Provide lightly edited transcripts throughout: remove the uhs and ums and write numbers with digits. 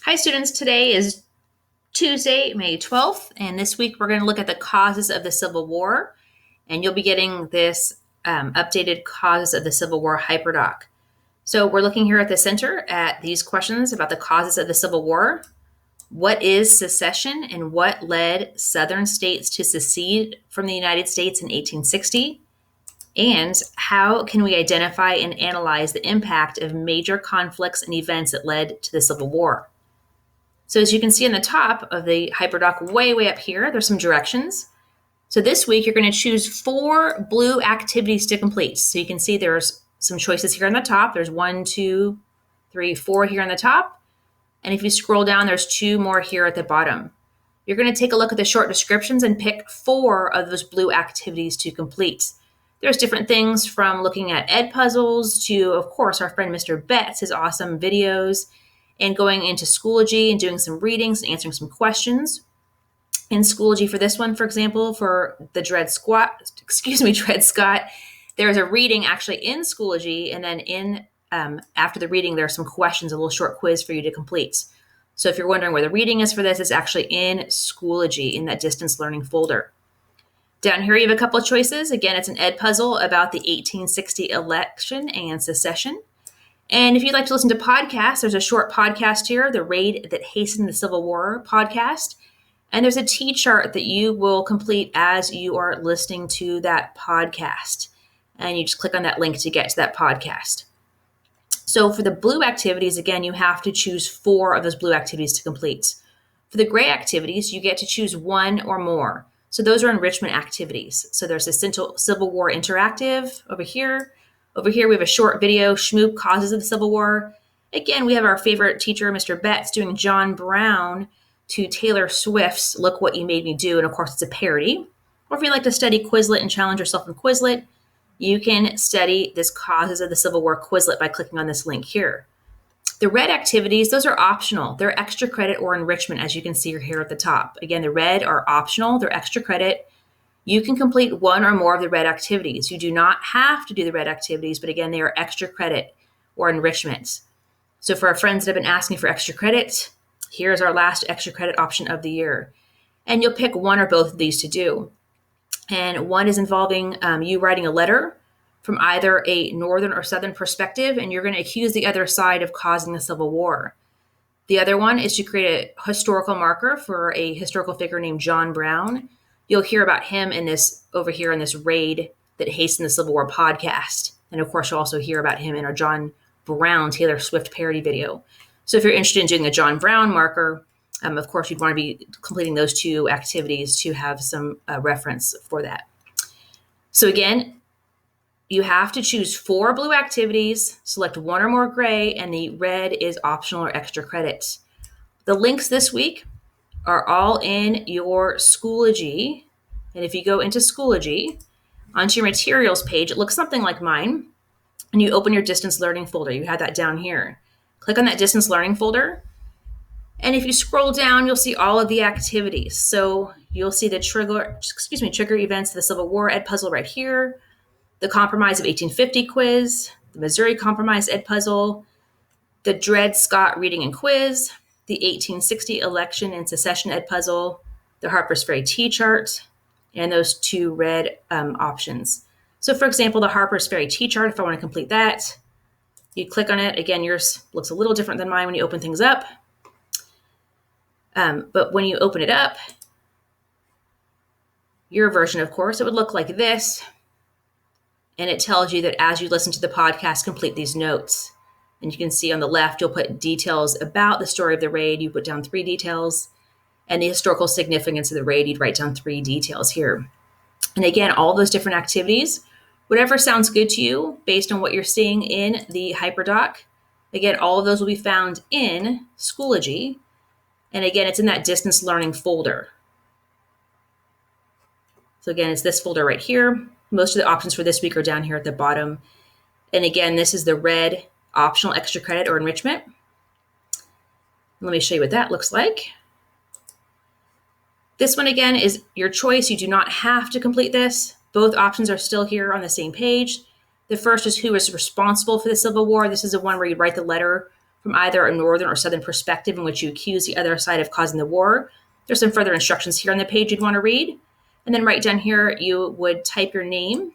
Hi students, today is Tuesday, May 12th, and this week we're going to look at the causes of the Civil War, and you'll be getting this updated Causes of the Civil War hyperdoc. So we're looking here at the center at these questions about the causes of the Civil War. What is secession and what led Southern states to secede from the United States in 1860? And how can we identify and analyze the impact of major conflicts and events that led to the Civil War? So as you can see on the top of the hyperdoc way up here, there's some directions. So this week you're going to choose 4 blue activities to complete. So you can see there's some choices here on the top. There's 1, 2, 3, 4 here on the top. And if you scroll down, there's 2 more here at the bottom. You're going to take a look at the short descriptions and pick 4 of those blue activities to complete. There's different things from looking at ed puzzles to, of course, our friend Mr. Betts, his awesome videos, and going into Schoology and doing some readings and answering some questions. In Schoology for this one, for example, for the Dred Scott, there's a reading actually in Schoology, and then after the reading, there are some questions, a little short quiz for you to complete. So if you're wondering where the reading is for this, it's actually in Schoology in that distance learning folder. Down here, you have a couple of choices. Again, it's an ed puzzle about the 1860 election and secession. And if you'd like to listen to podcasts, there's a short podcast here, The Raid That Hastened the Civil War podcast. And there's a T-chart that you will complete as you are listening to that podcast. And you just click on that link to get to that podcast. So for the blue activities, again, you have to choose 4 of those blue activities to complete. For the gray activities, you get to choose 1 or more. So those are enrichment activities. So there's a Civil War Interactive over here. Over here, we have a short video, Schmoop Causes of the Civil War. Again, we have our favorite teacher, Mr. Betts, doing John Brown to Taylor Swift's Look What You Made Me Do. And of course, it's a parody. Or if you like to study Quizlet and challenge yourself in Quizlet, you can study this Causes of the Civil War Quizlet by clicking on this link here. The red activities, those are optional. They're extra credit or enrichment, as you can see here at the top. Again, the red are optional. They're extra credit. You can complete 1 or more of the red activities. You do not have to do the red activities, but again, they are extra credit or enrichment. So for our friends that have been asking for extra credit, here's our last extra credit option of the year. And you'll pick 1 or both of these to do. And 1 is involving you writing a letter from either a northern or southern perspective, and you're going to accuse the other side of causing the Civil War. The other one is to create a historical marker for a historical figure named John Brown. You'll hear about him in this over here in this Raid That Hastened the Civil War podcast. And of course, you'll also hear about him in our John Brown Taylor Swift parody video. So if you're interested in doing the John Brown marker, of course, you'd want to be completing those 2 activities to have some reference for that. So again, you have to choose 4 blue activities, select 1 or more gray, and the red is optional or extra credit. The links this week are all in your Schoology. And if you go into Schoology, onto your materials page, it looks something like mine. And you open your distance learning folder. You have that down here. Click on that distance learning folder. And if you scroll down, you'll see all of the activities. So you'll see the trigger events of the Civil War ed puzzle right here, the Compromise of 1850 quiz, the Missouri Compromise ed puzzle, the Dred Scott reading and quiz, the 1860 election and secession ed puzzle, the Harper's Ferry T-chart, and those 2 red options. So for example, the Harper's Ferry T-chart, if I want to complete that, you click on it. Again, yours looks a little different than mine when you open things up. But when you open it up, your version, of course, it would look like this. And it tells you that as you listen to the podcast, complete these notes. And you can see on the left, you'll put details about the story of the raid. You put down 3 details. And the historical significance of the raid, you'd write down 3 details here. And again, all those different activities, whatever sounds good to you based on what you're seeing in the hyperdoc. Again, all of those will be found in Schoology. And again, it's in that distance learning folder. So again, it's this folder right here. Most of the options for this week are down here at the bottom. And again, this is the red optional extra credit or enrichment. Let me show you what that looks like. This one, again, is your choice. You do not have to complete this. Both options are still here on the same page. The first is who is responsible for the Civil War. This is the one where you write the letter from either a northern or southern perspective in which you accuse the other side of causing the war. There's some further instructions here on the page you'd want to read. And then right down here, you would type your name,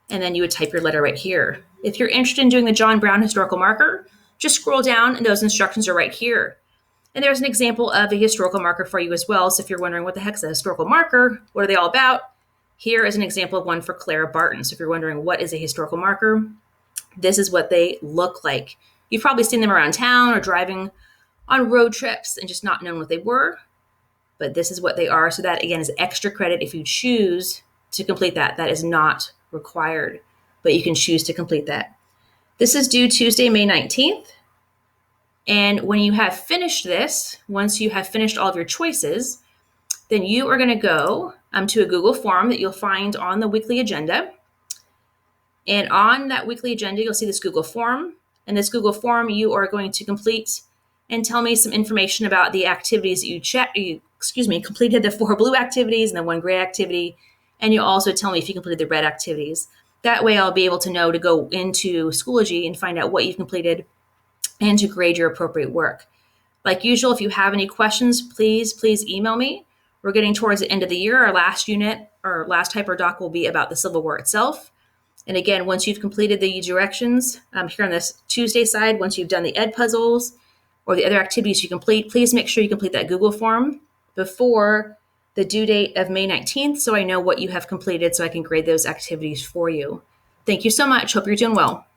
and then you would type your letter right here. If you're interested in doing the John Brown historical marker, just scroll down and those instructions are right here. And there's an example of a historical marker for you as well. So if you're wondering what the heck is a historical marker, what are they all about? Here is an example of one for Clara Barton. So if you're wondering what is a historical marker, this is what they look like. You've probably seen them around town or driving on road trips and just not known what they were. But this is what they are. So that, again, is extra credit if you choose to complete that. That is not required, but you can choose to complete that. This is due Tuesday, May 19th. And when you have finished this, once you have finished all of your choices, then you are going to go to a Google form that you'll find on the weekly agenda. And on that weekly agenda, you'll see this Google form. And this Google form, you are going to complete and tell me some information about the activities that you completed the 4 blue activities and the 1 gray activity. And you'll also tell me if you completed the red activities. That way I'll be able to know to go into Schoology and find out what you've completed and to grade your appropriate work. Like usual, if you have any questions, please email me. We're getting towards the end of the year. Our last unit, or last type or doc, will be about the Civil War itself. And again, once you've completed the directions here on this Tuesday side, once you've done the ed puzzles or the other activities you complete, please make sure you complete that Google form before the due date of May 19th so I know what you have completed so I can grade those activities for you. Thank you so much. Hope you're doing well.